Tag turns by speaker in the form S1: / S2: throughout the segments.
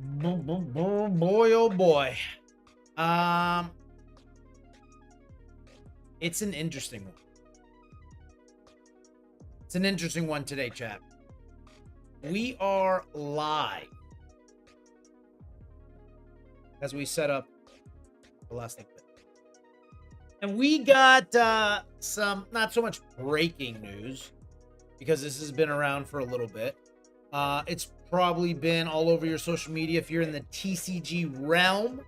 S1: Boy, oh boy. Um, it's an interesting one. It's an interesting one today, chat. We are live as we set up the last thing. And we got some, not so much breaking news, because this has been around for a little bit. It's probably been all over your social media if you're in the TCG realm.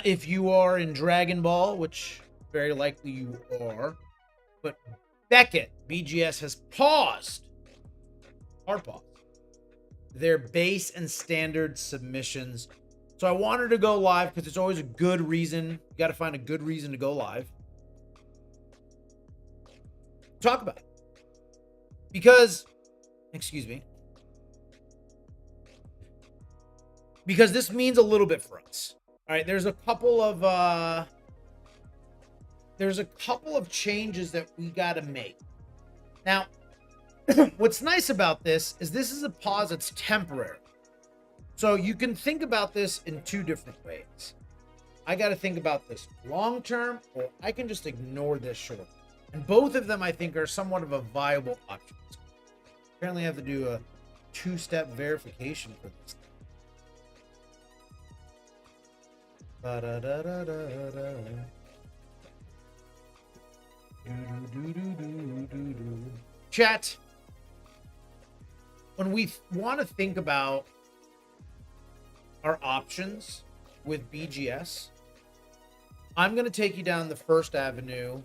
S1: If you are in Dragon Ball, which very likely you are, but Beckett BGS has paused, hard pause, their base and standard submissions. So I wanted to go live because it's always a good reason. You got to find a good reason to go live. Talk about it. Because, excuse me. Because this means a little bit for us. All right, there's a couple of changes that we got to make. Now, what's nice about this is a pause that's temporary. So you can think about this in two different ways. I got to think about this long term, or I can just ignore this short. And both of them, I think, are somewhat of a viable option. Apparently I have to do a two-step verification for this. Chat, when we want to think about our options with BGS, I'm going to take you down the first avenue,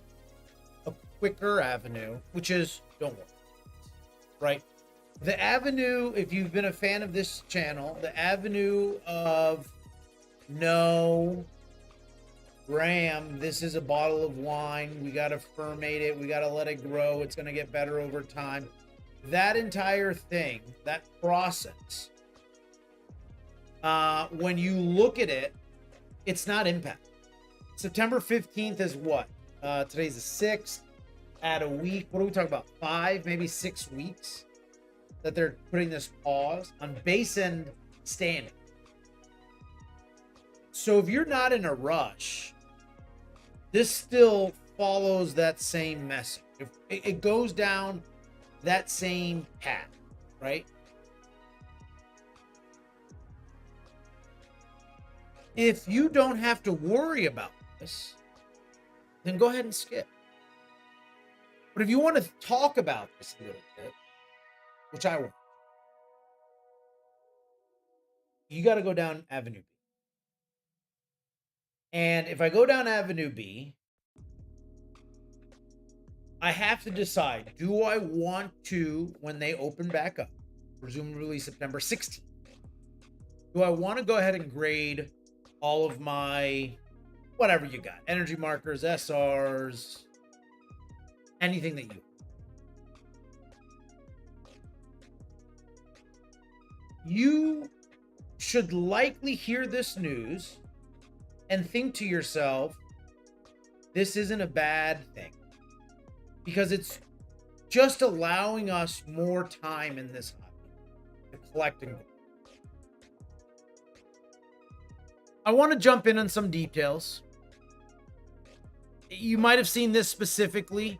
S1: a quicker avenue, which is don't worry, right? The avenue, if you've been a fan of this channel, the avenue of no, Graham, this is a bottle of wine. We got to ferment it. We got to let it grow. It's going to get better over time. That entire thing, that process, when you look at it, it's not impact. September 15th is what? Today's the 6th. At a week, what are we talking about? 5, maybe 6 weeks that they're putting this pause on base and standing. So if you're not in a rush, this still follows that same message. If it goes down that same path, right? If you don't have to worry about this, then go ahead and skip. But if you want to talk about this a little bit, which I will, you got to go down Avenue B. And if I go down Avenue B, I have to decide, do I want to, when they open back up, presumably September 16th, do I want to go ahead and grade all of my, whatever you got, energy markers, SRs, anything that you should likely hear this news and think to yourself, this isn't a bad thing, because it's just allowing us more time in this hobby to collect and go. I want to jump in on some details. You might have seen this specifically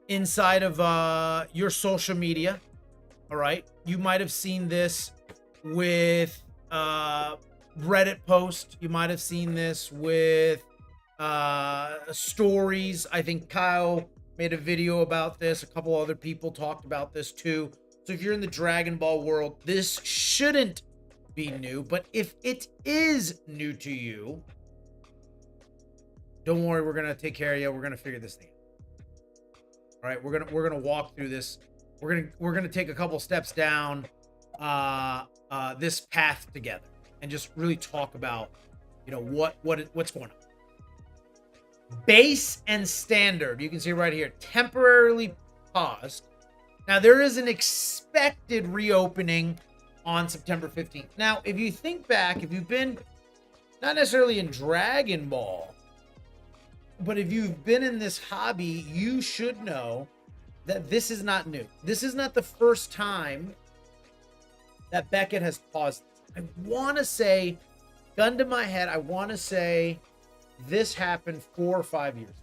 S1: inside of your social media. All right. You might have seen this with Reddit post. You might have seen this with stories. I think Kyle made a video about this. A couple other people talked about this too. So if you're in the Dragon Ball world, this shouldn't be new. But if it is new to you, don't worry, we're gonna take care of you. We're gonna figure this thing out. All right, we're gonna walk through this. We're gonna take a couple steps down this path together and just really talk about, you know, what's going on. Base and standard, you can see right here, temporarily paused. Now there is an expected reopening on September 15th. Now, if you think back, if you've been not necessarily in Dragon Ball, but if you've been in this hobby, you should know that this is not new. This is not the first time that Beckett has paused. I want to say, gun to my head, I want to say this happened 4 or 5 years ago.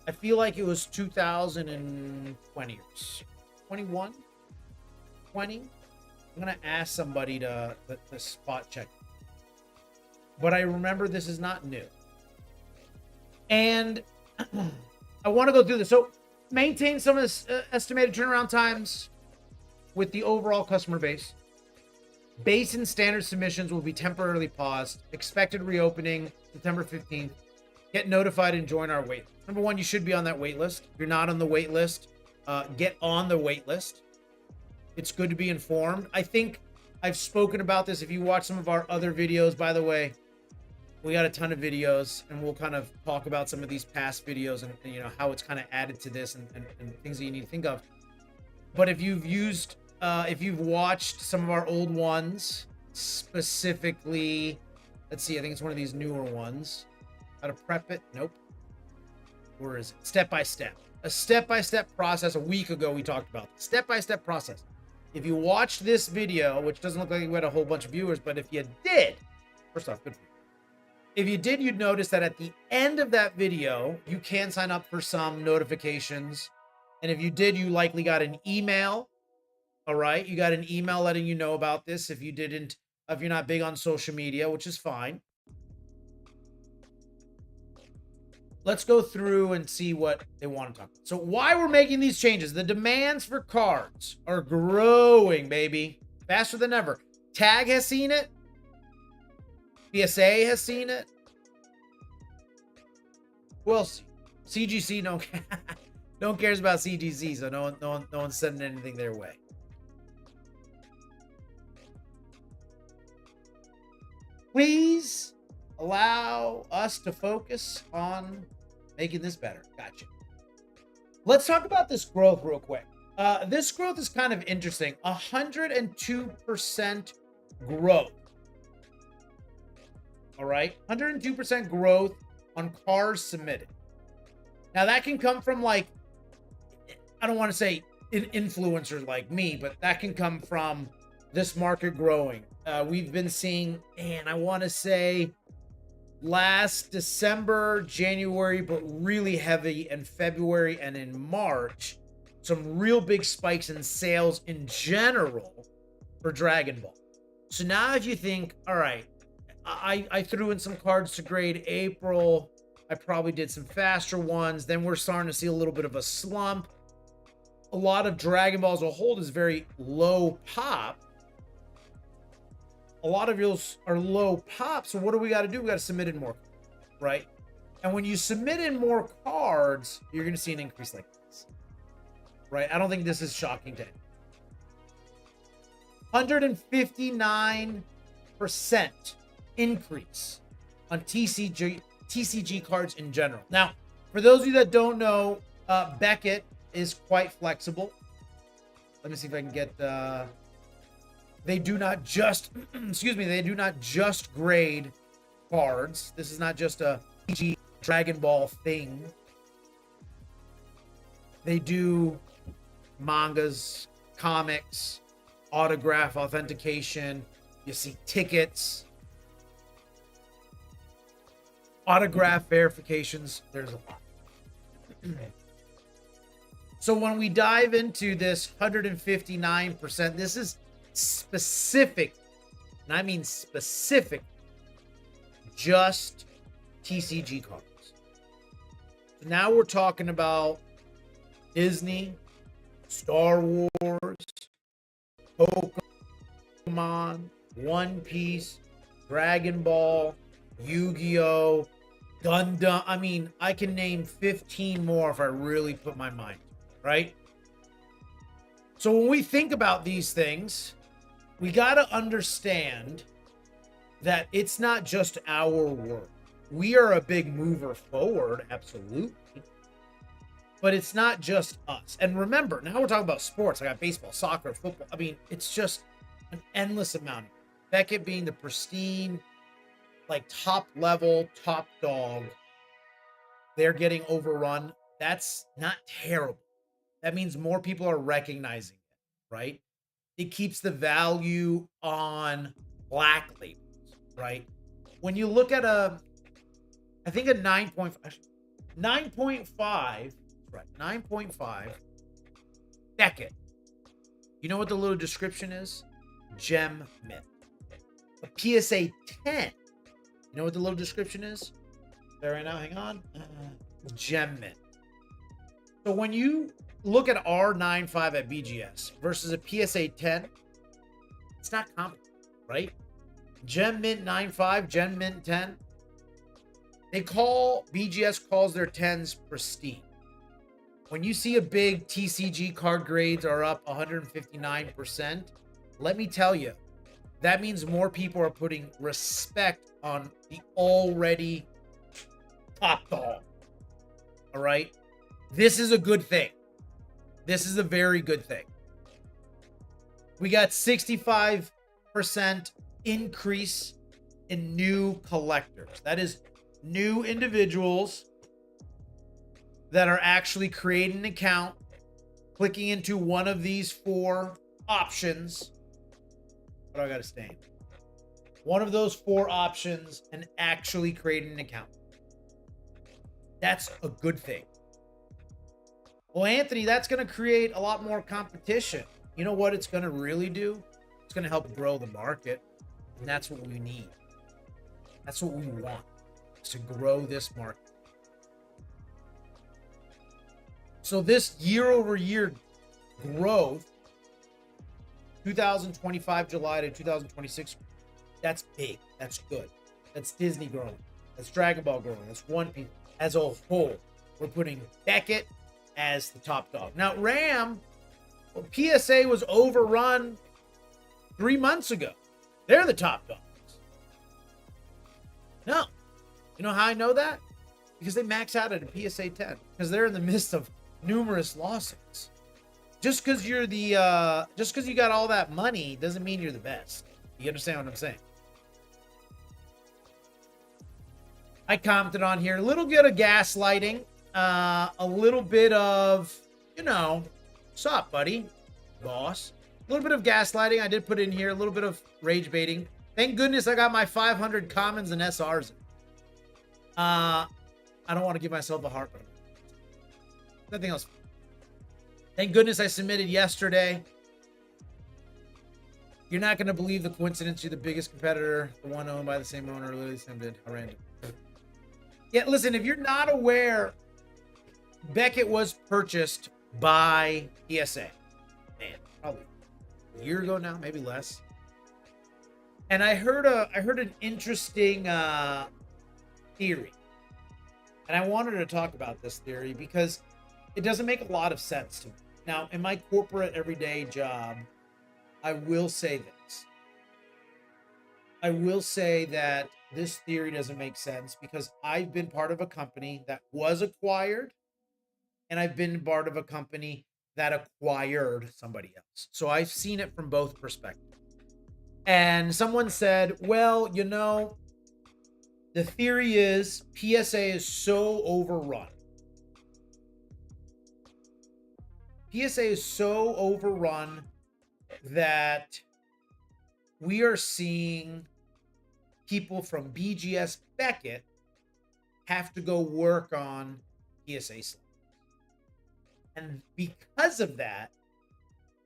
S1: I feel like it was 2020 or 21, 20. I'm going to ask somebody to spot check. But I remember this is not new. And I want to go through this. So maintain some of this estimated turnaround times with the overall customer base. Base and standard submissions will be temporarily paused. Expected reopening September 15th. Get notified and join our wait. Number one, you should be on that wait list. If you're not on the wait list, get on the wait list. It's good to be informed. I think I've spoken about this. If you watch some of our other videos, by the way, we got a ton of videos, and we'll kind of talk about some of these past videos and you know how it's kind of added to this and things that you need to think of. But if you've watched some of our old ones, specifically, let's see, I think it's one of these newer ones. How to prep it? Nope. Where is it? Step by step. A step-by-step process. A week ago, we talked about this. Step-by-step process. If you watched this video, which doesn't look like we had a whole bunch of viewers, but if you did, first off, good for you. If you did, you'd notice that at the end of that video, you can sign up for some notifications. And if you did, you likely got an email. All right. You got an email letting you know about this. If you didn't, if you're not big on social media, which is fine. Let's go through and see what they want to talk about. So why we're making these changes. The demands for cards are growing, baby. Faster than ever. Tag has seen it. PSA has seen it. Who else? CGC no one cares about CGC, so no one's sending anything their way. Please allow us to focus on making this better. Gotcha. Let's talk about this growth real quick. This growth is kind of interesting. 102% growth. All right. 102% growth on cars submitted. Now that can come from, like, I don't want to say influencers like me, but that can come from this market growing. We've been seeing, and I want to say last December, January, but really heavy in February and in March, some real big spikes in sales in general for Dragon Ball. So now if you think, all right, I threw in some cards to grade April. I probably did some faster ones. Then we're starting to see a little bit of a slump. A lot of Dragon Balls a whole is very low pop. A lot of yours are low pop. So what do we got to do? We got to submit in more, right? And when you submit in more cards, you're going to see an increase like this, right? I don't think this is shocking to anyone. 159% increase on TCG cards in general. Now, for those of you that don't know, Beckett is quite flexible. Let me see if I can get they do not just they do not just grade cards. This is not just a TCG Dragon Ball thing. They do mangas, comics, autograph authentication. You see tickets, autograph verifications. There's a lot. So when we dive into this 159%, this is specific, and I mean specific, just TCG cards. So now we're talking about Disney, Star Wars, Pokemon, One Piece, Dragon Ball, Yu-Gi-Oh, Gundam. I mean, I can name 15 more if I really put my mind to it, right? So when we think about these things, we got to understand that it's not just our work. We are a big mover forward, absolutely. But it's not just us. And remember, now we're talking about sports. I got baseball, soccer, football. I mean, it's just an endless amount. Beckett being the pristine, like top level, top dog. They're getting overrun. That's not terrible. That means more people are recognizing it, right? it keeps the value on black labels, right? When you look at I think a 9.5, right? 9.5 Beckett. You know what the little description is? Gem mint. A PSA 10. You know what the little description is? There right now, hang on. Gem mint. So when you look at R95 at BGS versus a PSA 10, it's not comparable, right? Gem mint 95, Gem mint 10. BGS calls their 10s pristine. When you see a big TCG card grades are up 159%, let me tell you, that means more people are putting respect on the already top dog. All right? This is a good thing. This is a very good thing. We got 65% increase in new collectors. That is new individuals that are actually creating an account, clicking into one of these 4 options. What do I got to stain? One of those 4 options and actually creating an account. That's a good thing. Well, Anthony, that's going to create a lot more competition. You know what it's going to really do? It's going to help grow the market. And that's what we need. That's what we want, is to grow this market. So this year-over-year growth, 2025 July to 2026, that's big. That's good. That's Disney growing. That's Dragon Ball growing. That's One Piece. As a whole, we're putting Beckett as the top dog. Now, RAM, well, PSA was overrun 3 months ago. They're the top dogs. No. You know how I know that? Because they max out at a PSA 10. Because they're in the midst of numerous lawsuits. Just because you got all that money doesn't mean you're the best. You understand what I'm saying? I commented on here a little bit of gaslighting, a little bit of, what's up, buddy, boss? A little bit of gaslighting. I did put in here a little bit of rage baiting. Thank goodness I got my 500 commons and SRs. I don't want to give myself a heart, but nothing else. Thank goodness I submitted yesterday. You're not going to believe the coincidence. You're the biggest competitor, the one owned by the same owner, literally the same bid. How random. Yeah, listen, if you're not aware, Beckett was purchased by PSA. Man, probably a year ago now, maybe less. And I heard an interesting theory. And I wanted to talk about this theory because it doesn't make a lot of sense to me. Now, in my corporate everyday job, I will say this. I will say that this theory doesn't make sense because I've been part of a company that was acquired, and I've been part of a company that acquired somebody else. So I've seen it from both perspectives. And someone said, well, the theory is PSA is so overrun. PSA is so overrun that we are seeing people from BGS Beckett have to go work on PSA slots. And because of that,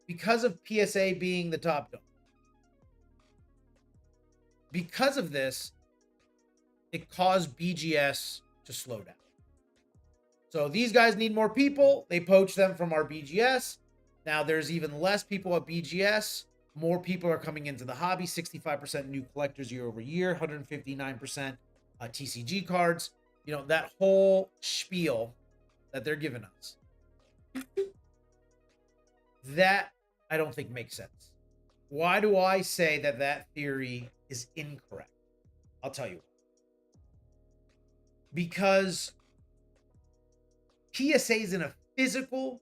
S1: because of PSA being the top dog, because of this, it caused BGS to slow down. So these guys need more people. They poach them from our BGS. Now there's even less people at BGS. More people are coming into the hobby. 65% new collectors year over year. 159% TCG cards. That whole spiel that they're giving us. That I don't think makes sense. Why do I say that theory is incorrect? I'll tell you. Because PSA is in a physical,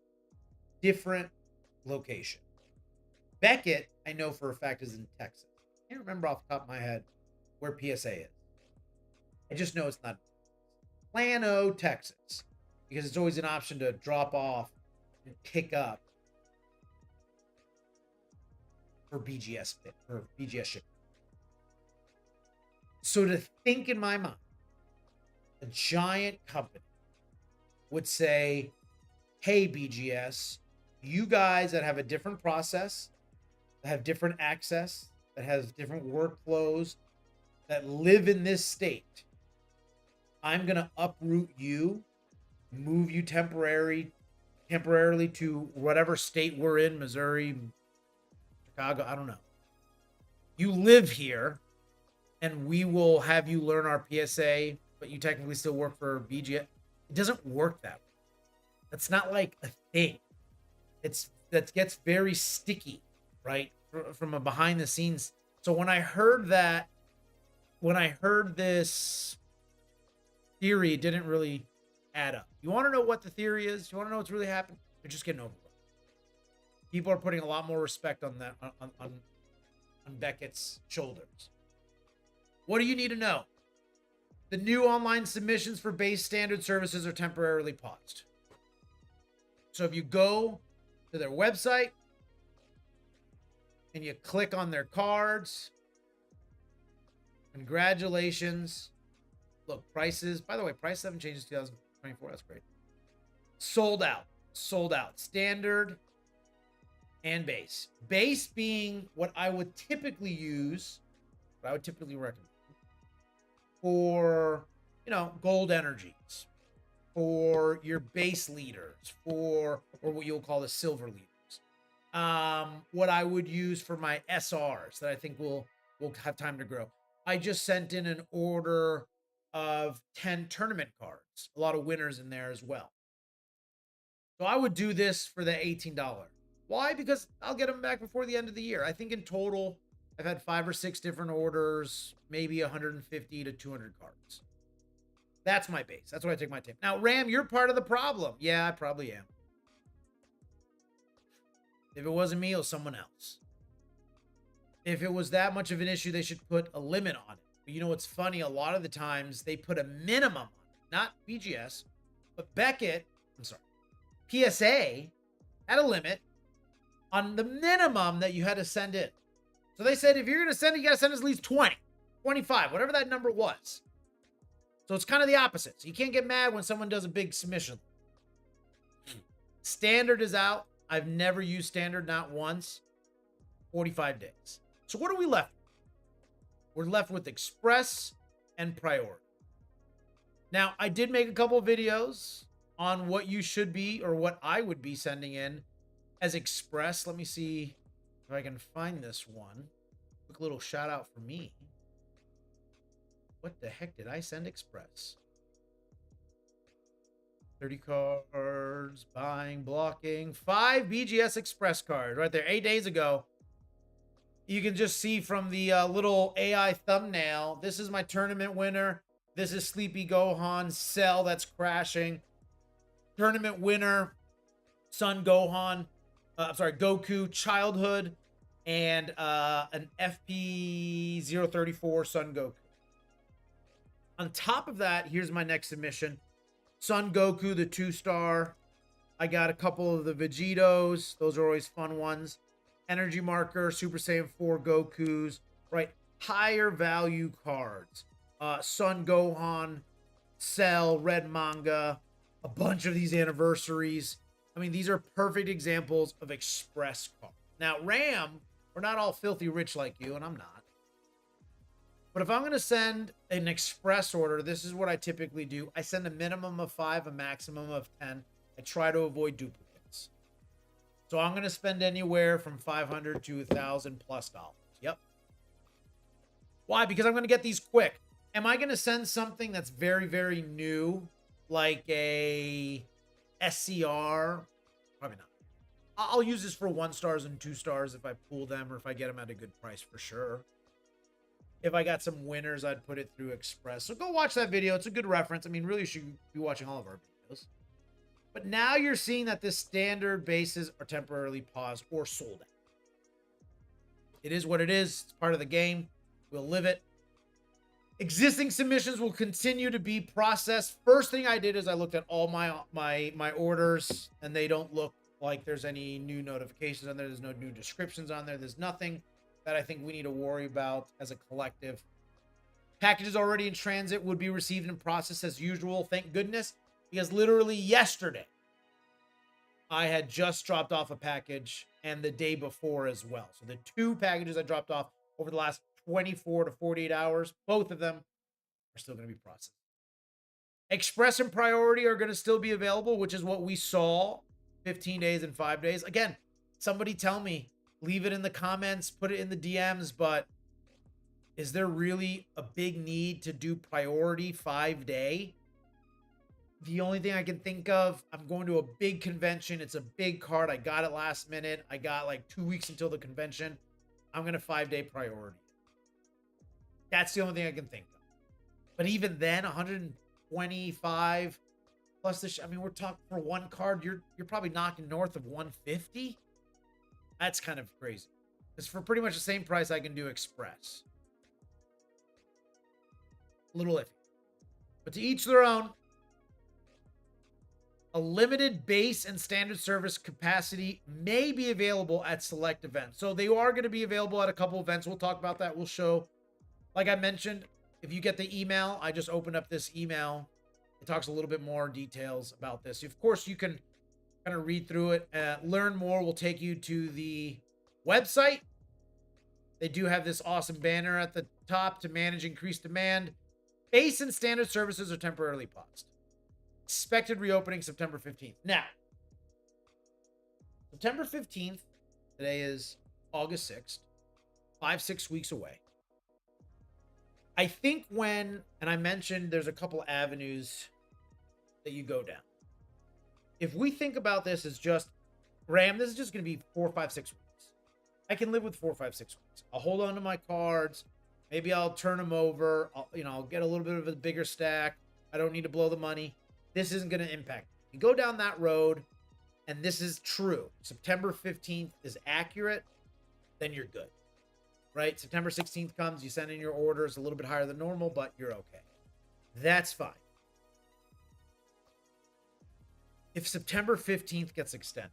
S1: different location. Beckett, I know for a fact, is in Texas. I can't remember off the top of my head where PSA is. I just know it's not Plano, Texas, because it's always an option to drop off and pick up. for BGS shipping. So to think in my mind, a giant company would say, hey, BGS, you guys that have a different process, that have different access, that has different workflows, that live in this state, I'm going to uproot you, move you temporarily to whatever state we're in, Missouri, Chicago, I don't know. You live here, and we will have you learn our PSA, but you technically still work for BGS. It doesn't work that way. That's not like a thing. That gets very sticky, right? From a behind the scenes. So when I heard this theory, it didn't really add up. You want to know what the theory is? You want to know what's really happened? They're just getting overlooked. People are putting a lot more respect on that on Beckett's shoulders. What do you need to know? The new online submissions for base standard services are temporarily paused. So if you go to their website and you click on their cards, congratulations. Look, prices, by the way, prices haven't changed since 2024. That's great. Sold out. Standard and base. Base being what I would typically use, what I would typically recommend for, gold energies, for your base leaders, or what you'll call the silver leaders. What I would use for my SRs that I think will have time to grow. I just sent in an order of 10 tournament cards. A lot of winners in there as well. So I would do this for the $18. Why? Because I'll get them back before the end of the year. I think in total, I've had 5 or 6 different orders, maybe 150 to 200 cards. That's my base. That's what I take my time. Now, Ram, you're part of the problem. Yeah, I probably am. If it wasn't me, it was someone else. If it was that much of an issue, they should put a limit on it. But you know what's funny? A lot of the times they put a minimum on it. Not BGS, but Beckett, PSA had a limit on the minimum that you had to send in. So they said, if you're going to send it, you got to send at least 20, 25, whatever that number was. So it's kind of the opposite. So you can't get mad when someone does a big submission. Standard is out. I've never used standard, not once. 45 days. So what are we left with? We're left with express and priority. Now, I did make a couple of videos on what you should be, or what I would be sending in as express. Let me see if I can find this one. Quick little shout out for me. What the heck did I send express? 30 cards, buying, blocking, 5 BGS Express cards right there. 8 days ago. You can just see from the little AI thumbnail. This is my tournament winner. This is Sleepy Gohan Cell that's crashing. Tournament winner, Son Gohan. Goku Childhood, and an FP034 Son Goku. On top of that, here's my next submission. Son Goku, the 2-star. I got a couple of the Vegetos. Those are always fun ones. Energy Marker, Super Saiyan 4 Gokus. Right? Higher value cards. Son Gohan, Cell, Red Manga. A bunch of these anniversaries. I mean, these are perfect examples of express cards. Now, Ram, we're not all filthy rich like you, and I'm not. But if I'm going to send an express order, this is what I typically do. I send a minimum of 5, a maximum of 10. I try to avoid duplicates. So I'm going to spend anywhere from $500 to $1,000 plus dollars. Yep. Why? Because I'm going to get these quick. Am I going to send something that's very, very new, like a SCR? Probably not. I'll use this for 1-stars and 2-stars if I pull them, or if I get them at a good price, for sure. If I got some winners, I'd put it through Express. So go watch that video. It's a good reference. I mean, really, you should be watching all of our videos. But now you're seeing that the standard bases are temporarily paused or sold out. It is what it is. It's part of the game. We'll live it. Existing submissions will continue to be processed. First thing I did is I looked at all my orders, and they don't look like there's any new notifications on there. There's no new descriptions on there. There's nothing that I think we need to worry about as a collective. Packages already in transit would be received and processed as usual. Thank goodness, because literally yesterday, I had just dropped off a package and the day before as well. So the 2 packages I dropped off over the last 24 to 48 hours, both of them are still going to be processed. Express and priority are going to still be available, which is what we saw 15 days and 5 days. Again, somebody tell me, leave it in the comments, put it in the DMs, but is there really a big need to do priority 5-day? The only thing I can think of, I'm going to a big convention. It's a big card. I got it last minute. I got like 2 weeks until the convention. I'm going to 5-day priority. That's the only thing I can think of. But even then, 125 plus the, I mean, we're talking for one card. You're probably knocking north of 150. That's kind of crazy. Because for pretty much the same price, I can do Express. A little iffy. But to each their own. A limited base and standard service capacity may be available at select events. So they are going to be available at a couple events. We'll talk about that. We'll show, like I mentioned, if you get the email, I just opened up this email. It talks a little bit more details about this. Of course, you can kind of read through it. Learn more will take you to the website. They do have this awesome banner at the top to manage increased demand. Base and standard services are temporarily paused. Expected reopening September 15th. Now, September 15th, today is August 6th, 5-6 weeks away. I think when, and I mentioned there's a couple avenues that you go down. If we think about this as just, Graham, this is just going to be 4, 5, 6 weeks. I can live with 4, 5, 6 weeks. I'll hold on to my cards. Maybe I'll turn them over. I'll get a little bit of a bigger stack. I don't need to blow the money. This isn't going to impact. You go down that road, and this is true. September 15th is accurate, then you're good. Right? September 16th comes, you send in your orders a little bit higher than normal, but you're okay. That's fine. If September 15th gets extended,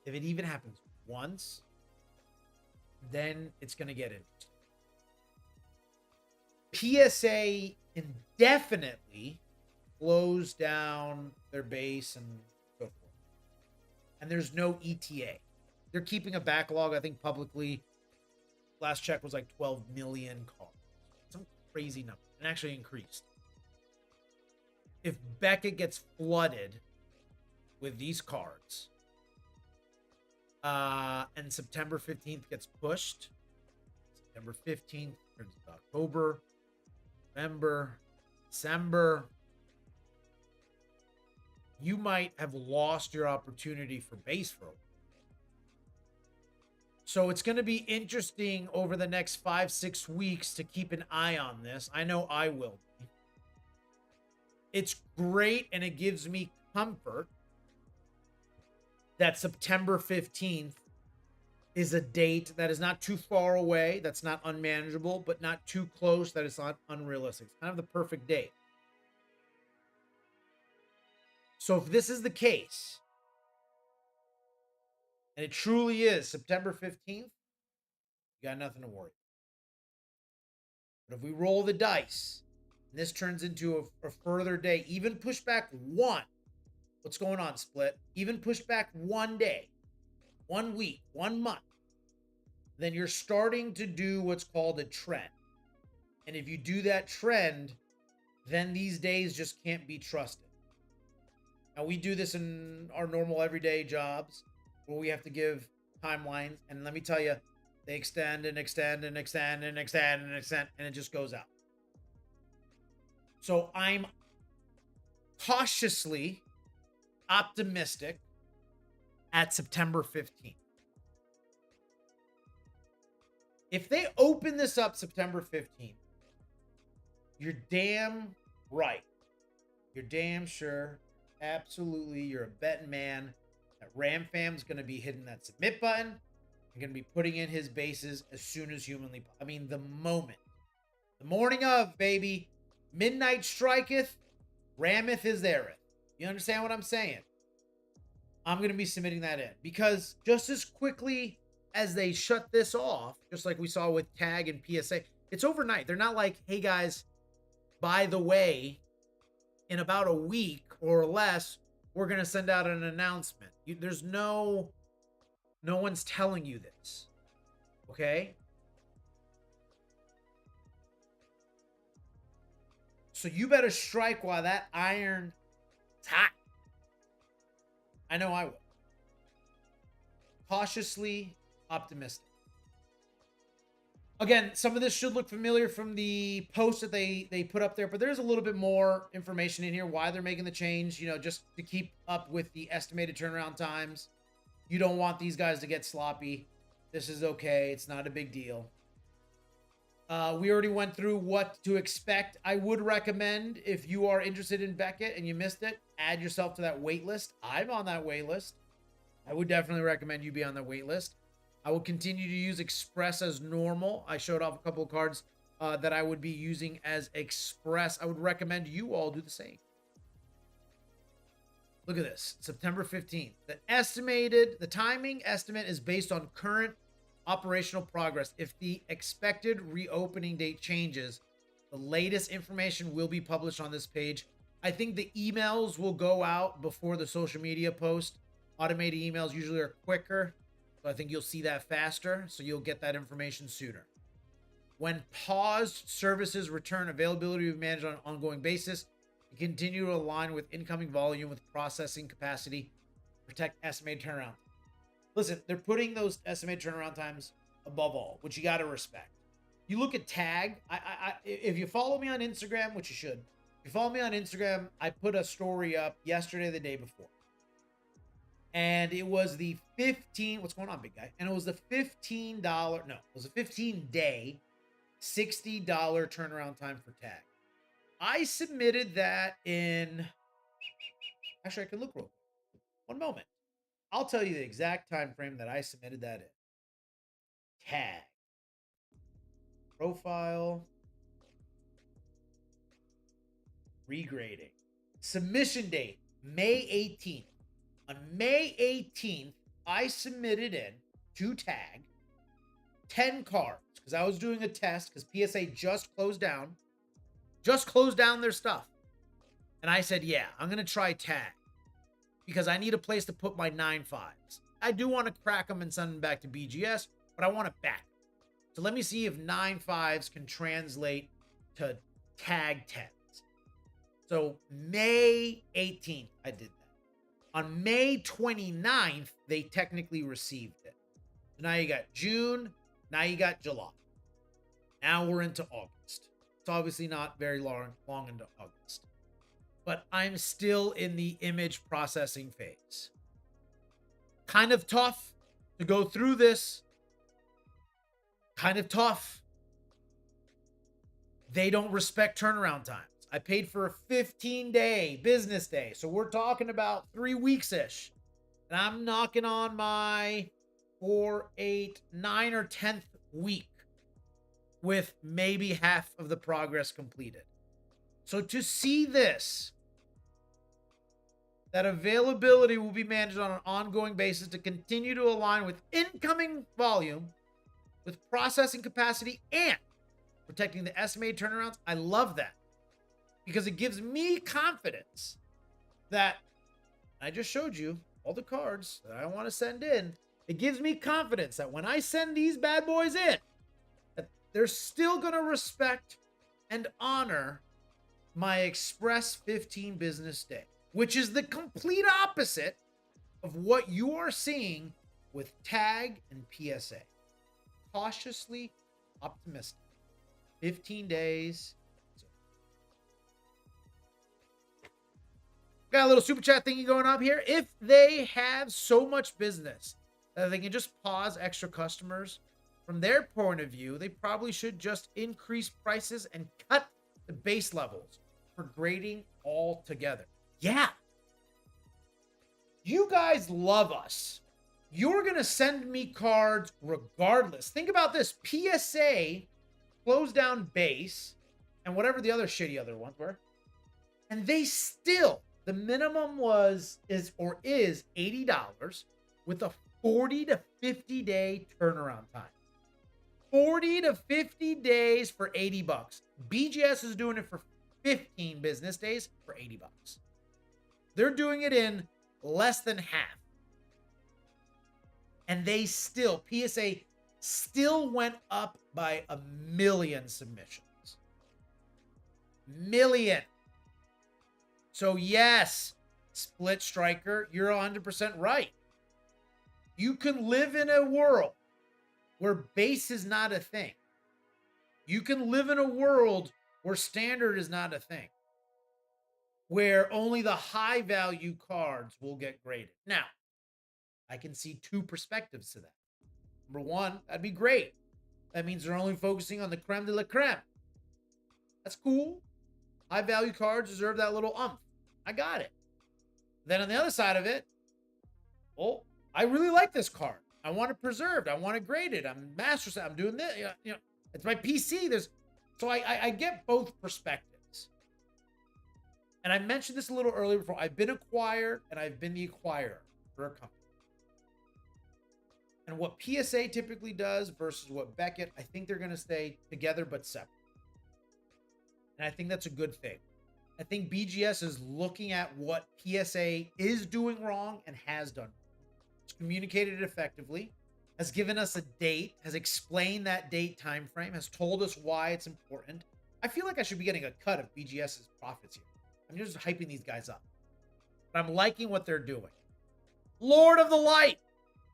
S1: if it even happens once, then it's going to get interesting. PSA indefinitely close down their base and so forth. And there's no ETA. They're keeping a backlog, I think publicly, last check was like 12 million cards. Some crazy number. And actually increased. If Beckett gets flooded with these cards, and September 15th gets pushed, September 15th turns to October, November, December, you might have lost your opportunity for base for a while. So it's going to be interesting over the next 5-6 weeks to keep an eye on this. I know I will be. It's great, and it gives me comfort that September 15th is a date that is not too far away, that's not unmanageable, but not too close, that it's not unrealistic. It's kind of the perfect date. So if this is the case, and it truly is September 15th, you got nothing to worry about. But if we roll the dice, and this turns into a further day, even push back one, what's going on, Split? Even push back 1 day, 1 week, 1 month, then you're starting to do what's called a trend. And if you do that trend, then these days just can't be trusted. Now, we do this in our normal everyday jobs where we have to give timelines. And let me tell you, they extend and extend and extend and extend and extend, and it just goes out. So I'm cautiously optimistic at September 15th. If they open this up September 15th, you're damn right. You're damn sure. Absolutely. You're a betting man that Ram Fam's going to be hitting that submit button. You're going to be putting in his bases as soon as humanly possible. I mean, the moment. The morning of, baby. Midnight striketh. Rameth is thereth. You understand what I'm saying? I'm going to be submitting that in, because just as quickly as they shut this off, just like we saw with tag and PSA, it's overnight. They're not like, hey guys, by the way, in about a week or less, we're going to send out an announcement. There's no one's telling you this. Okay? So you better strike while that iron's hot. I know I will. Cautiously optimistic. Again, some of this should look familiar from the post that they put up there, but there's a little bit more information in here why they're making the change, just to keep up with the estimated turnaround times. You don't want these guys to get sloppy. This is okay. It's not a big deal. We already went through what to expect. I would recommend, if you are interested in Beckett and you missed it, add yourself to that wait list. I'm on that wait list. I would definitely recommend you be on that wait list. I will continue to use Express as normal. I showed off a couple of cards that I would be using as Express. I would recommend you all do the same. Look at this, September 15th. The timing estimate is based on current operational progress. If the expected reopening date changes, the latest information will be published on this page. I think the emails will go out before the social media post. Automated emails usually are quicker, so I think you'll see that faster, so you'll get that information sooner. When paused services return, availability will be managed on an ongoing basis and continue to align with incoming volume with processing capacity, protect estimated turnaround. Listen, they're putting those estimated turnaround times above all, which you got to respect. You look at tag. If you follow me on Instagram, which you should, if you follow me on Instagram, I put a story up yesterday, the day before. And it was the 15, what's going on, big guy? And it was the $15, no, it was a 15-day, $60 turnaround time for tag. I submitted that in, actually, I can look real quick. One moment. I'll tell you the exact time frame that I submitted that in. Tag. Profile. Regrading. Submission date, May 18th. On May 18th, I submitted in to tag 10 cards because I was doing a test because PSA just closed down their stuff. And I said, yeah, I'm going to try tag because I need a place to put my 9.5s. I do want to crack them and send them back to BGS, but I want it back. So let me see if 9.5s can translate to tag 10s. So May 18th, I did that. On May 29th, they technically received it. So now you got June, now you got July. Now we're into August. It's obviously not very long into August. But I'm still in the image processing phase. Kind of tough to go through this. Kind of tough. They don't respect turnaround times. I paid for a 15-day business day. So we're talking about 3 weeks-ish. And I'm knocking on my 4, 8, 9, or 10th week with maybe half of the progress completed. So to see this, that availability will be managed on an ongoing basis to continue to align with incoming volume, with processing capacity, and protecting the estimated turnarounds. I love that because it gives me confidence that I just showed you all the cards that I want to send in. It gives me confidence that when I send these bad boys in, that they're still going to respect and honor my Express 15 business day, which is the complete opposite of what you are seeing with tag and PSA. Cautiously optimistic. 15 days. Got a little super chat thingy going up here. If they have so much business that they can just pause extra customers, from their point of view, they probably should just increase prices and cut the base levels for grading altogether. Yeah. You guys love us. You're going to send me cards regardless. Think about this. PSA closed down base and whatever the other shitty other ones were. And they still The minimum is $80 with a 40 to 50 day turnaround time. 40 to 50 days for 80 bucks. BGS is doing it for 15 business days for 80 bucks. They're doing it in less than half. And they still, PSA still went up by 1 million submissions. Million. So yes, Split Striker, you're 100% right. You can live in a world where base is not a thing. You can live in a world where standard is not a thing, where only the high value cards will get graded. Now, I can see two perspectives to that. Number one, that'd be great. That means they're only focusing on the creme de la creme. That's cool. High value cards deserve that little umph. I got it. Then on the other side of it, well, I really like this card. I want it preserved. I want it graded. I'm master set. I'm doing this. You know, it's my PC. So I get both perspectives. And I mentioned this a little earlier before. I've been acquired and I've been the acquirer for a company. And what PSA typically does versus what Beckett, I think they're going to stay together but separate. And I think that's a good thing. I think BGS is looking at what PSA is doing wrong and has done. It's communicated it effectively, has given us a date, has explained that date time frame, has told us why it's important. I feel like I should be getting a cut of BGS's profits here. I'm just hyping these guys up. But I'm liking what they're doing. Lord of the Light,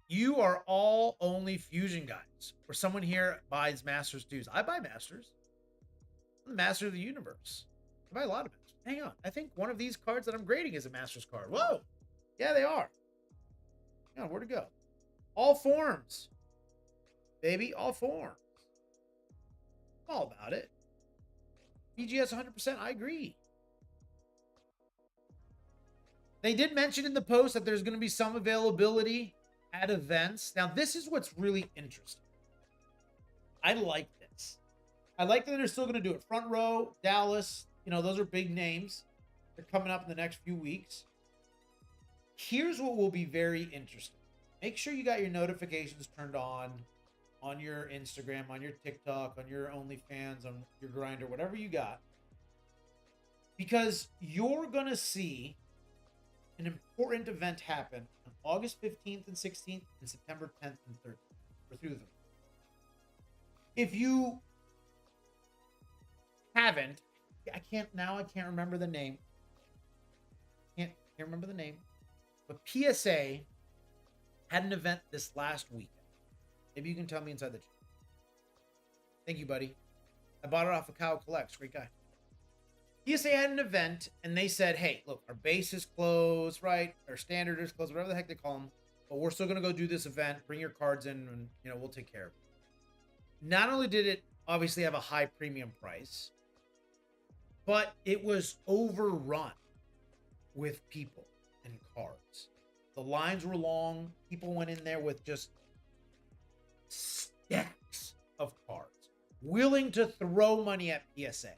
S1: you are all only Fusion guys. Or someone here buys Masters dues. I buy Masters. I'm the Master of the Universe. I buy a lot of Masters. Hang on. I think one of these cards that I'm grading is a Masters card. Whoa. Yeah, they are. Hang on, where'd it go? All forms. Baby, all forms. I'm all about it. BGS 100%, I agree. They did mention in the post that there's going to be some availability at events. Now, this is what's really interesting. I like this. I like that they're still going to do it. Front Row, Dallas, you know, those are big names. They're coming up in the next few weeks. Here's what will be very interesting. Make sure you got your notifications turned on your Instagram, on your TikTok, on your OnlyFans, on your Grindr, whatever you got. Because you're going to see an important event happen on August 15th and 16th and September 10th and 13th. Or through them. If you haven't, I can't remember the name. Can't remember the name. But PSA had an event this last weekend. Maybe you can tell me inside the chat. Thank you, buddy. I bought it off of Kyle Collects. Great guy. PSA had an event, and they said, hey, look, our base is closed, right? Our standard is closed, whatever the heck they call them. But we're still going to go do this event. Bring your cards in, and, you know, we'll take care of it. Not only did it obviously have a high premium price, but it was overrun with people and cards. The lines were long. People went in there with just stacks of cards, willing to throw money at PSA.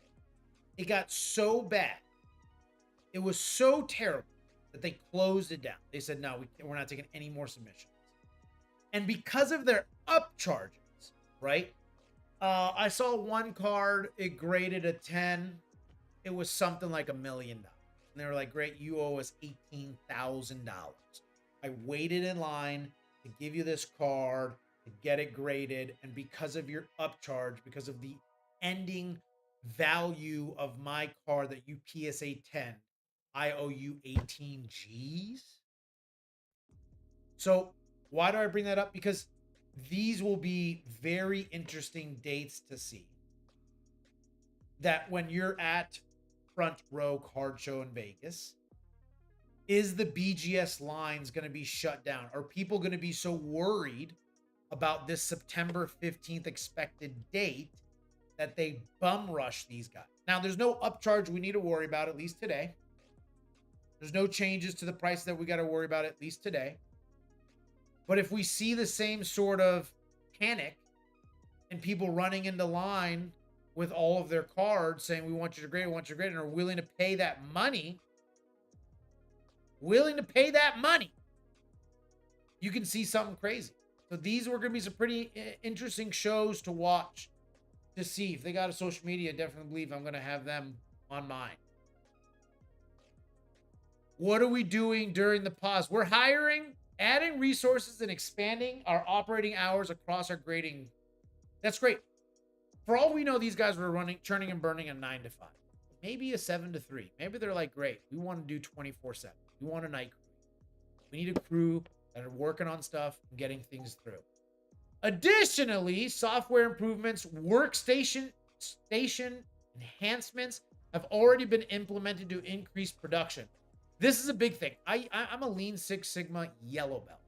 S1: It got so bad. It was so terrible that they closed it down. They said, no, we're not taking any more submissions. And because of their upcharges, right? I saw one card, it graded a 10. It was something like $1 million. And they were like, great, you owe us $18,000. I waited in line to give you this card, to get it graded. And because of your upcharge, because of the ending value of my card that you PSA 10, I owe you 18 G's. So why do I bring that up? Because these will be very interesting dates to see. That when you're at Front Row Card Show in Vegas, is the BGS lines going to be shut down? Are people going to be so worried about this September 15th expected date that they bum rush these guys? Now, there's no upcharge we need to worry about, at least today. There's no changes to the price that we got to worry about, at least today. But if we see the same sort of panic and people running into line with all of their cards saying, we want you to grade, and are willing to pay that money, willing to pay that money, you can see something crazy. So these were going to be some pretty interesting shows to watch to see. If they got a social media, definitely believe I'm going to have them on mine. What are we doing during the pause? We're hiring, adding resources, and expanding our operating hours across our grading. That's great. For all we know, these guys were running, churning and burning a 9 to 5. Maybe a 7 to 3. Maybe they're like, great, we want to do 24/7. We want a night crew. We need a crew that are working on stuff and getting things through. Additionally, software improvements, workstation station enhancements have already been implemented to increase production. This is a big thing. I'm a Lean Six Sigma yellow belt.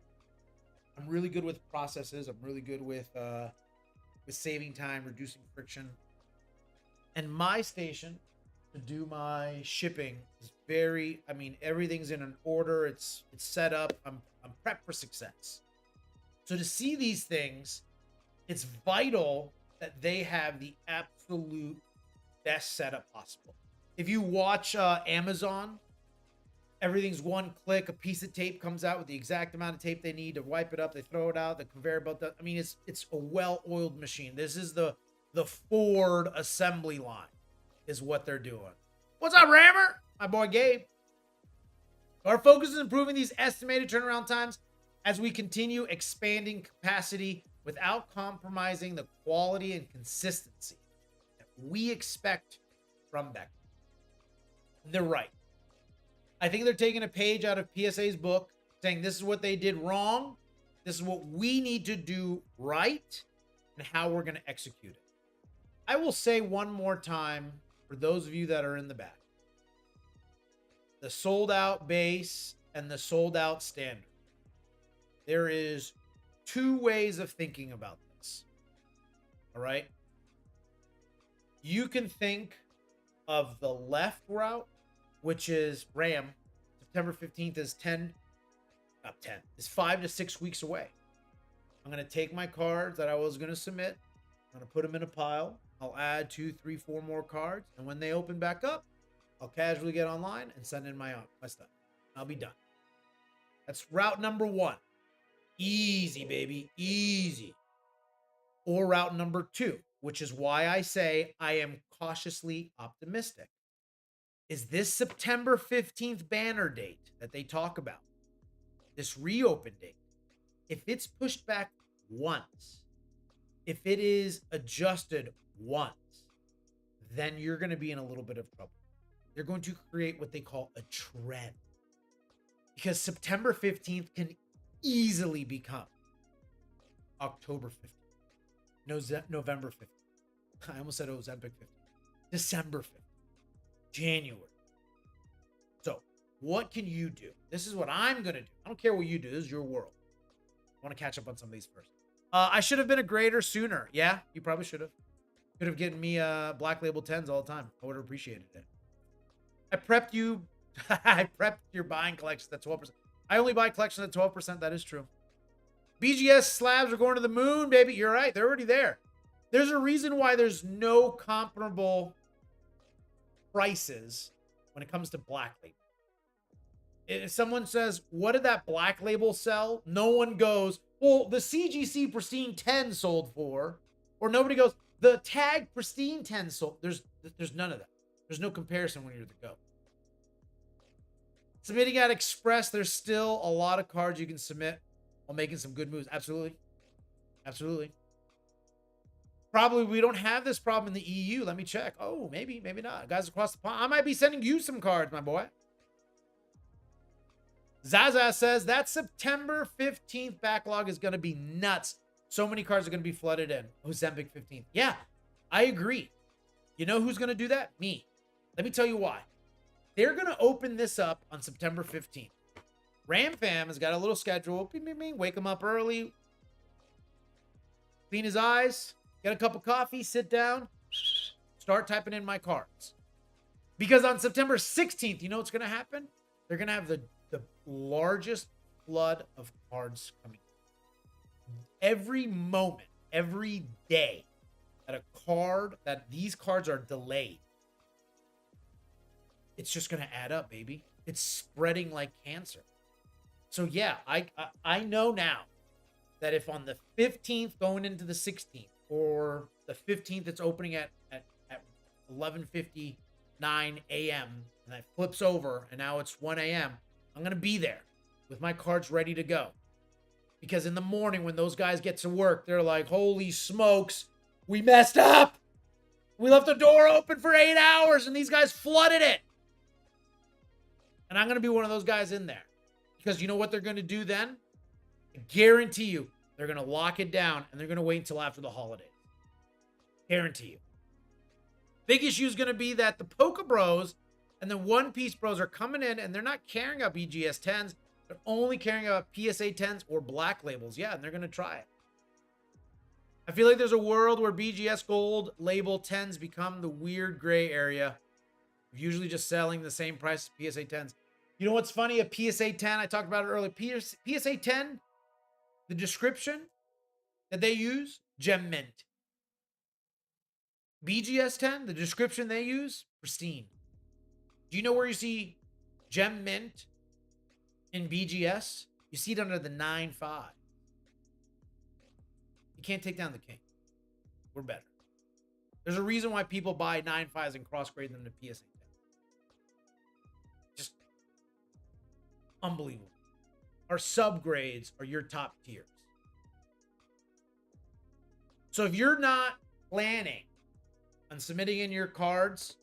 S1: I'm really good with processes. I'm really good with saving time, reducing friction. And my station to do my shipping is very, I mean, everything's in an order. It's set up. I'm prepped for success. So to see these things, it's vital that they have the absolute best setup possible. If you watch Amazon, everything's one click. A piece of tape comes out with the exact amount of tape they need to wipe it up. They throw it out. The conveyor belt. I mean, it's a well-oiled machine. This is the Ford assembly line, is what they're doing. What's up, Rammer? My boy Gabe. Our focus is improving these estimated turnaround times as we continue expanding capacity without compromising the quality and consistency that we expect from Beckett. They're right. I think they're taking a page out of PSA's book, saying this is what they did wrong, this is what we need to do right, and how we're going to execute it. I will say one more time for those of you that are in the back. The sold out base and the sold out standard. There is two ways of thinking about this. All right. You can think of the left route, which is Ram. September 15th is 5 to 6 weeks away. I'm going to take my cards that I was going to submit. I'm going to put them in a pile. I'll add 2, 3, 4 more cards. And when they open back up, I'll casually get online and send in my stuff. I'll be done. That's route number 1. Easy, baby. Easy. Or route number 2, which is why I say I am cautiously optimistic, is this September 15th banner date that they talk about, this reopen date. If it's pushed back once, if it is adjusted once, then you're going to be in a little bit of trouble. They're going to create what they call a trend, because September 15th can easily become October 15th, November 15th. I almost said Ozempic 15th, December 15th, January. So what can you do? This is what I'm going to do. I don't care what you do. This is your world. I want to catch up on some of these first. I should have been a grader sooner. Yeah, you probably should have. Could have given me black label 10s all the time. I would have appreciated it. I prepped you. I prepped your buying collection at 12%. I only buy collections at 12%. That is true. BGS slabs are going to the moon, baby. You're right. They're already there. There's a reason why there's no comparable prices when it comes to black label. If someone says, what did that black label sell? No one goes, well, the CGC Pristine 10 sold for. Or nobody goes, the tag Pristine 10 sold. There's none of that. There's no comparison when you're the go. Submitting at Express, there's still a lot of cards you can submit while making some good moves. Absolutely. Absolutely. Probably we don't have this problem in the EU. Let me check. Oh, maybe not. Guys across the pond, I might be sending you some cards, my boy. Zaza says that September 15th backlog is going to be nuts. So many cards are going to be flooded in. Ozempic 15th. Yeah, I agree. You know who's going to do that? Me. Let me tell you why. They're going to open this up on September 15th. Ram Fam has got a little schedule. Wake him up early. Clean his eyes. Get a cup of coffee. Sit down. Start typing in my cards. Because on September 16th, you know what's going to happen? They're going to have the largest flood of cards coming. Every moment, every day that these cards are delayed, it's just going to add up, baby. It's spreading like cancer. So yeah, I know now that if on the 15th going into the 16th, or the 15th it's opening at 11:59 a.m. and that flips over and now it's 1 a.m., I'm going to be there with my cards ready to go. Because in the morning when those guys get to work, they're like, holy smokes, we messed up. We left the door open for 8 hours and these guys flooded it. And I'm going to be one of those guys in there. Because you know what they're going to do then? I guarantee you, they're going to lock it down and they're going to wait until after the holidays. Guarantee you. Big issue is going to be that the Polka Bros and the One Piece Bros are coming in and they're not caring about BGS 10s. They're only caring about PSA 10s or black labels. Yeah, and they're going to try it. I feel like there's a world where BGS Gold label 10s become the weird gray area, usually just selling the same price as PSA 10s. You know what's funny? A PSA 10, I talked about it earlier. PSA 10, the description that they use, gem mint. BGS 10, the description they use, pristine. Do you know where you see gem mint in BGS? You see it under the 9.5. You can't take down the king. We're better. There's a reason why people buy 9.5s and cross-grade them to PSA 10. Just unbelievable. Our subgrades are your top tiers. So if you're not planning on submitting in your cards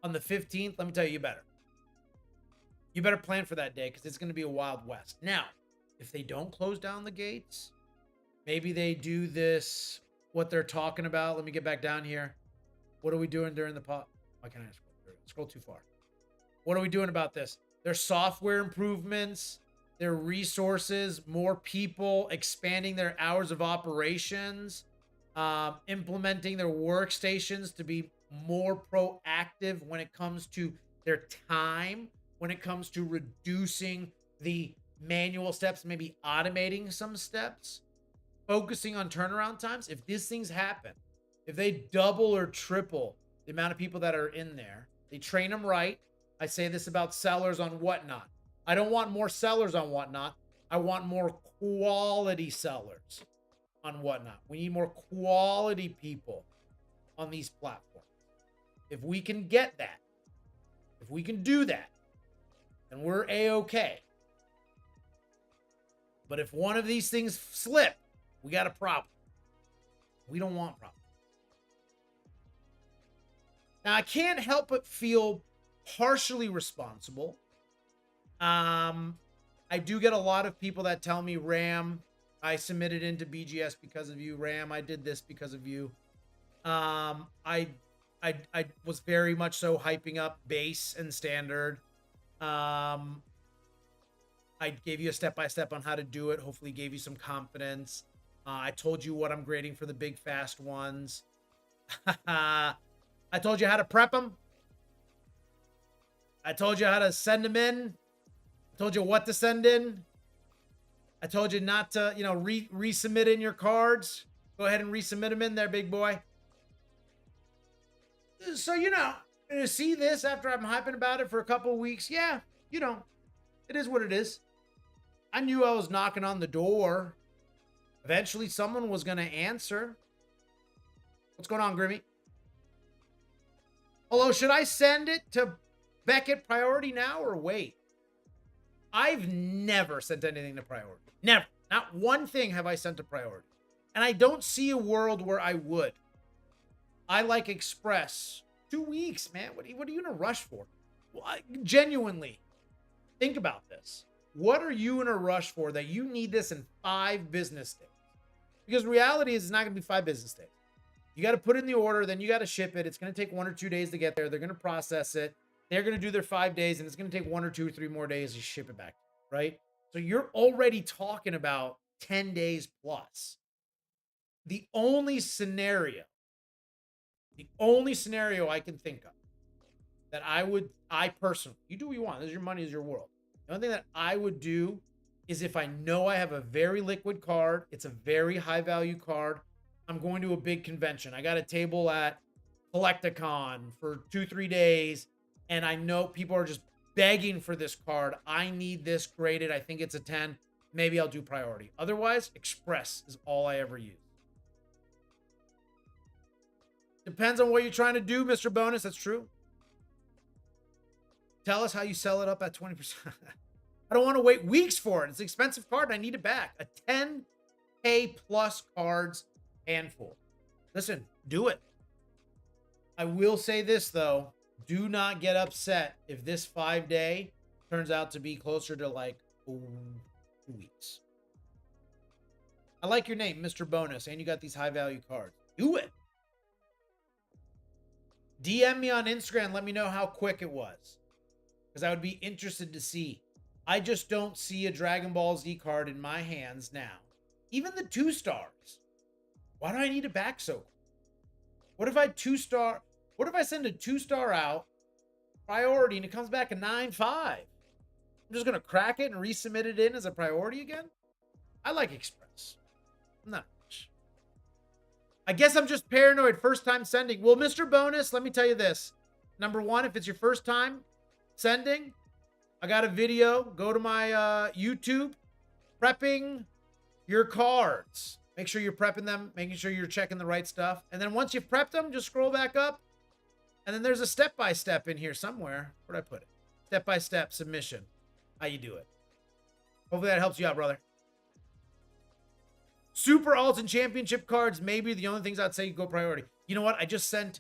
S1: on the 15th, let me tell you, you better. You better plan for that day because it's going to be a Wild West. Now, if they don't close down the gates, maybe they do this, what they're talking about. Let me get back down here. What are we doing during the pot? Why can't I scroll too far? What are we doing about this? Their software improvements, their resources, more people, expanding their hours of operations, implementing their workstations to be more proactive when it comes to their time, when it comes to reducing the manual steps, maybe automating some steps, focusing on turnaround times. If these things happen, if they double or triple the amount of people that are in there, they train them right. I say this about sellers on Whatnot. I don't want more sellers on Whatnot. I want more quality sellers on Whatnot. We need more quality people on these platforms. If we can get that, if we can do that, then we're A-okay. But if one of these things slip, we got a problem. We don't want problems. Now, I can't help but feel partially responsible. I do get a lot of people that tell me, Ram, I submitted into BGS because of you. Ram, I did this because of you. I was very much so hyping up base and standard. I gave you a step-by-step on how to do it. Hopefully gave you some confidence. I told you what I'm grading for the big fast ones. I told you how to prep them. I told you how to send them in. I told you what to send in. I told you not to, resubmit in your cards. Go ahead and resubmit them in there, big boy. So, to see this after I'm hyping about it for a couple of weeks, yeah, it is what it is. I knew I was knocking on the door. Eventually, someone was going to answer. What's going on, Grimmy? Hello, should I send it to Beckett priority now or wait? I've never sent anything to priority. Never. Not one thing have I sent to priority. And I don't see a world where I would. I like Express. 2 weeks, man. What are you in a rush for? Well, genuinely, think about this. What are you in a rush for that you need this in 5 business days? Because reality is it's not going to be 5 business days. You got to put in the order, then you got to ship it. It's going to take 1 or 2 days to get there. They're going to process it. They're going to do their 5 days, and it's going to take 1 or 2 or 3 more days to ship it back, right? So you're already talking about 10 days plus. The only scenario I can think of that I personally, you do what you want. This is your money, this is your world. The only thing that I would do is if I know I have a very liquid card, it's a very high value card, I'm going to a big convention. I got a table at Collecticon for 2-3 days, and I know people are just begging for this card. I need this graded. I think it's a 10. Maybe I'll do priority. Otherwise, express is all I ever use. Depends on what you're trying to do, Mr. Bonus. That's true. Tell us how you sell it up at 20%. I don't want to wait weeks for it. It's an expensive card and I need it back. A 10K plus cards handful. Listen, do it. I will say this, though. Do not get upset if this 5-day turns out to be closer to like 2 weeks. I like your name, Mr. Bonus, and you got these high-value cards. Do it. DM me on Instagram. Let me know how quick it was, because I would be interested to see. I just don't see a Dragon Ball Z card in my hands now. Even the 2 stars. Why do I need it back so quick? What if I 2-star? What if I send a 2-star out, priority, and it comes back a 9.5? I'm just going to crack it and resubmit it in as a priority again? I like Express. Not much. I guess I'm just paranoid first time sending. Well, Mr. Bonus, let me tell you this. Number one, if it's your first time sending, I got a video. Go to my YouTube. Prepping your cards. Make sure you're prepping them. Making sure you're checking the right stuff. And then once you've prepped them, just scroll back up. And then there's a step-by-step in here somewhere. Where'd I put it? Step-by-step submission. How you do it. Hopefully that helps you out, brother. Super Alt and Championship cards, maybe the only things I'd say go priority. You know what? I just sent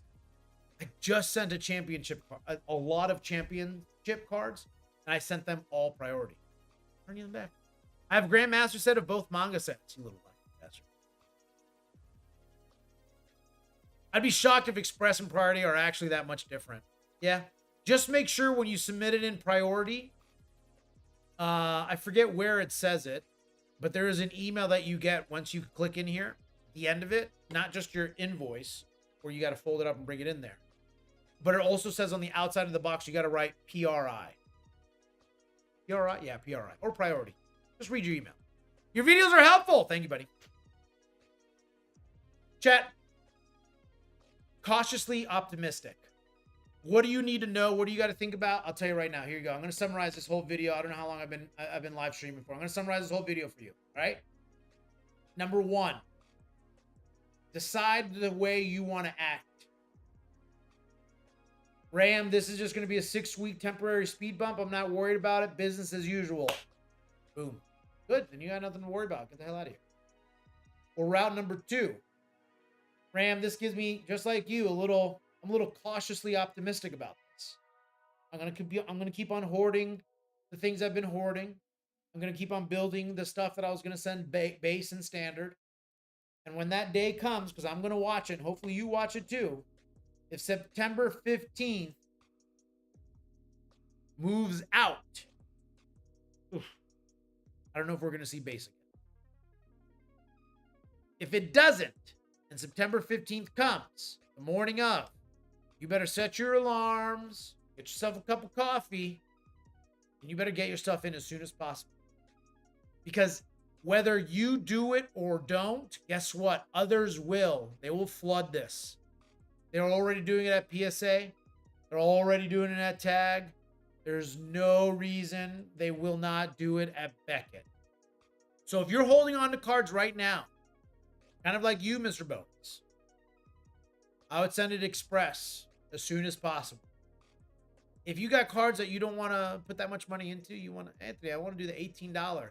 S1: a championship card, a lot of championship cards, and I sent them all priority. Turn them back. I have Grandmaster set of both manga sets, you little bastard. I'd be shocked if Express and Priority are actually that much different. Yeah. Just make sure when you submit it in Priority, I forget where it says it, but there is an email that you get once you click in here, the end of it, not just your invoice, where you got to fold it up and bring it in there. But it also says on the outside of the box, you got to write PRI. PRI? Yeah, PRI. Or Priority. Just read your email. Your videos are helpful. Thank you, buddy. Chat. Cautiously optimistic. What do you need to know? What do you got to think about? I'll tell you right now. Here you go. I'm going to summarize this whole video. I don't know how long I've been live streaming for. I'm going to summarize this whole video for you. All right? Number one, decide the way you want to act. Ram, this is just going to be a 6-week temporary speed bump. I'm not worried about it. Business as usual. Boom. Good. Then you got nothing to worry about. Get the hell out of here. Or route number 2. Ram, this gives me, just like you, I'm a little cautiously optimistic about this. I'm gonna keep on hoarding the things I've been hoarding. I'm gonna keep on building the stuff that I was gonna send base and standard. And when that day comes, because I'm gonna watch it, and hopefully you watch it too. If September 15th moves out, I don't know if we're gonna see base again. If it doesn't, and September 15th comes, the morning of, you better set your alarms, get yourself a cup of coffee, and you better get your stuff in as soon as possible. Because whether you do it or don't, guess what? Others will. They will flood this. They're already doing it at PSA. They're already doing it at Tag. There's no reason they will not do it at Beckett. So if you're holding on to cards right now, kind of like you, Mr. Bones, I would send it express as soon as possible. If you got cards that you don't want to put that much money into, you want to, Anthony, I want to do the $18.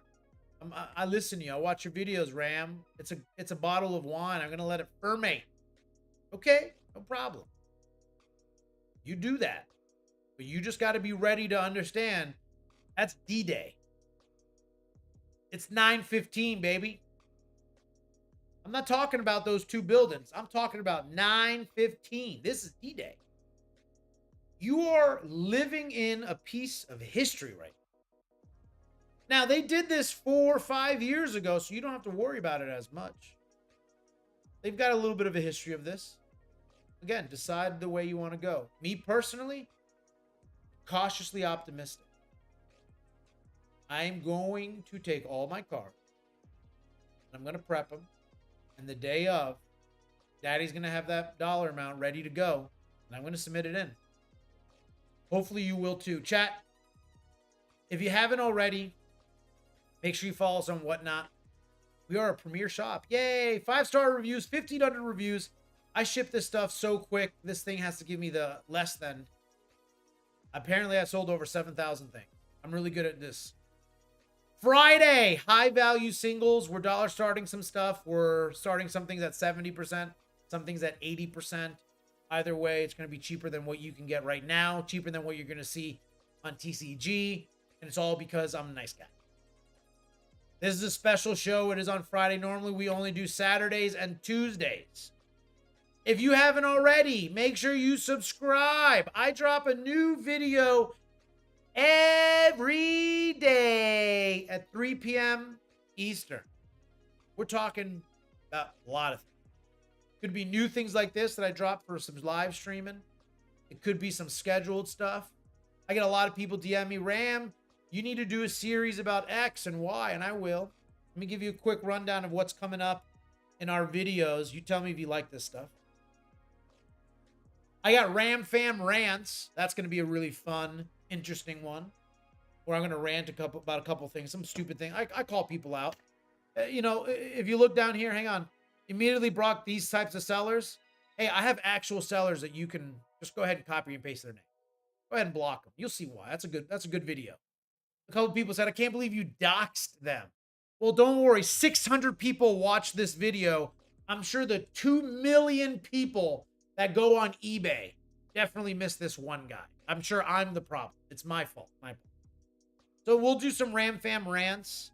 S1: I listen to you. I watch your videos, Ram. It's a bottle of wine. I'm going to let it ferment. Okay, no problem. You do that. But you just got to be ready to understand that's D-Day. It's 9/15, baby. I'm not talking about those 2 buildings. I'm talking about 9/15. This is D-Day. You are living in a piece of history right now. Now, they did this 4 or 5 years ago, so you don't have to worry about it as much. They've got a little bit of a history of this. Again, decide the way you want to go. Me personally, cautiously optimistic. I'm going to take all my cards. I'm going to prep them. And the day of, Daddy's going to have that dollar amount ready to go. And I'm going to submit it in. Hopefully you will too. Chat, If you haven't already, make sure you follow us on Whatnot. We are a premier shop. Yay! 5-star reviews, 1,500 reviews. I ship this stuff so quick. This thing has to give me the less than. Apparently, I sold over 7,000 things. I'm really good at this. Friday, high value singles. We're dollar starting some stuff. We're starting some things at 70%, some things at 80%. Either way, it's going to be cheaper than what you can get right now, cheaper than what you're going to see on TCG. And it's all because I'm a nice guy. This is a special show. It is on Friday. Normally, we only do Saturdays and Tuesdays. If you haven't already, make sure you subscribe. I drop a new video every day at 3 p.m. Eastern. We're talking about a lot of things. Could be new things like this that I drop for some live streaming. It could be some scheduled stuff. I get a lot of people DM me, Ram, you need to do a series about X and Y, and I will. Let me give you a quick rundown of what's coming up in our videos. You tell me if you like this stuff. I got Ram Fam Rants. That's going to be a really fun, interesting one, where I'm going to rant about a couple things, some stupid thing. I call people out. You know, if you look down here, hang on. Immediately block these types of sellers. Hey, I have actual sellers that you can just go ahead and copy and paste their name. Go ahead and block them. You'll see why. That's a good video. A couple of people said, I can't believe you doxed them. Well, don't worry. 600 people watched this video. I'm sure the 2 million people that go on eBay definitely missed this one guy. I'm sure I'm the problem. It's my fault. So we'll do some Ram Fam rants.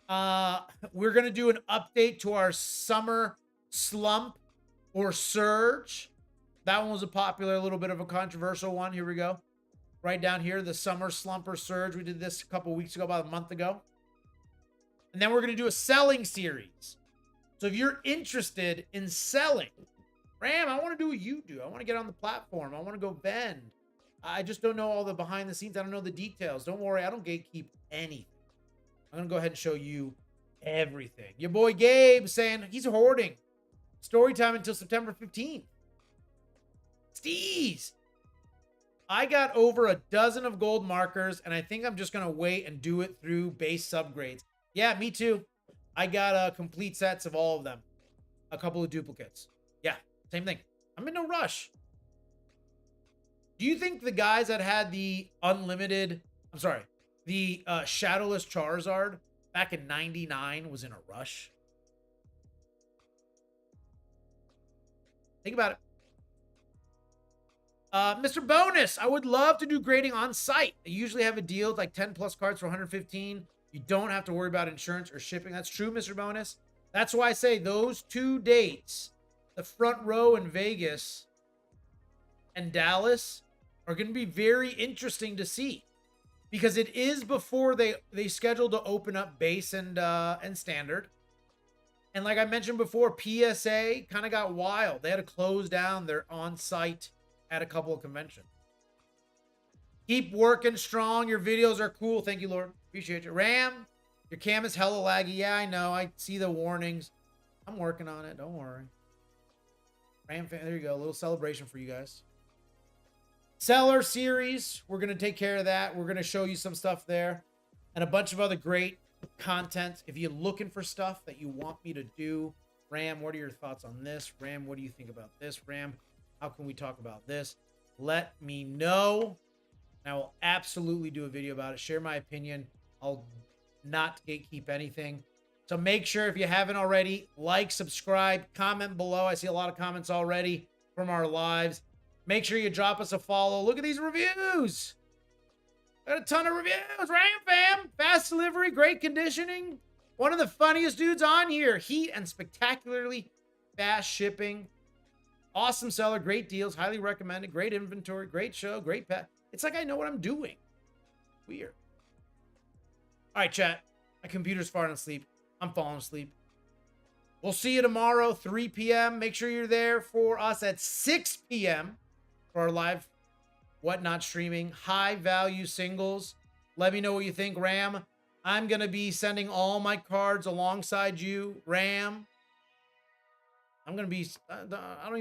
S1: We're going to do an update to our summer slump or surge. That one was a popular, a little bit of a controversial one. Here we go. Right down here, the summer slump or surge. We did this a couple weeks ago, about a month ago. And then we're going to do a selling series. So if you're interested in selling, Ram, I want to do what you do. I want to get on the platform. I want to go vend. I just don't know all the behind the scenes. I don't know the details. Don't worry. I don't gatekeep anything. I'm going to go ahead and show you everything. Your boy Gabe saying he's hoarding. Story time until September 15th. Steez. I got over a dozen of gold markers, and I think I'm just going to wait and do it through base subgrades. Yeah, me too. I got complete sets of all of them. A couple of duplicates. Yeah, same thing. I'm in no rush. Do you think the guys that had the unlimited, the Shadowless Charizard back in 99 was in a rush? Think about it. Mr. Bonus, I would love to do grading on site. They usually have a deal with like 10 plus cards for 115. You don't have to worry about insurance or shipping. That's true, Mr. Bonus. That's why I say those 2 dates, the front row in Vegas and Dallas, are going to be very interesting to see, because it is before they scheduled to open up base and standard. And like I mentioned before, PSA kind of got wild. They had to close down their on-site at a couple of conventions. Keep working strong. Your videos are cool. Thank you, Lord. Appreciate you. Ram, your cam is hella laggy. Yeah, I know. I see the warnings. I'm working on it. Don't worry. Ram fan, there you go. A little celebration for you guys. Seller series. We're going to take care of that. We're going to show you some stuff there and a bunch of other great content. If you're looking for stuff that you want me to do, Ram, what are your thoughts on this? Ram, what do you think about this? Ram, how can we talk about this? Let me know. I will absolutely do a video about it. Share my opinion. I'll not gatekeep anything. So make sure, if you haven't already, like, subscribe, comment below. I see a lot of comments already from our lives. Make sure you drop us a follow. Look at these reviews. Got a ton of reviews. Ram Fam. Fast delivery. Great conditioning. One of the funniest dudes on here. Heat and spectacularly fast shipping. Awesome seller. Great deals. Highly recommended. Great inventory. Great show. Great pet. It's like I know what I'm doing. Weird. All right, chat. My computer's falling asleep. I'm falling asleep. We'll see you tomorrow, 3 p.m. Make sure you're there for us at 6 p.m. for our live Whatnot streaming. High value singles. Let me know what you think, Ram. I'm going to be sending all my cards alongside you, Ram. I'm going to be, I don't even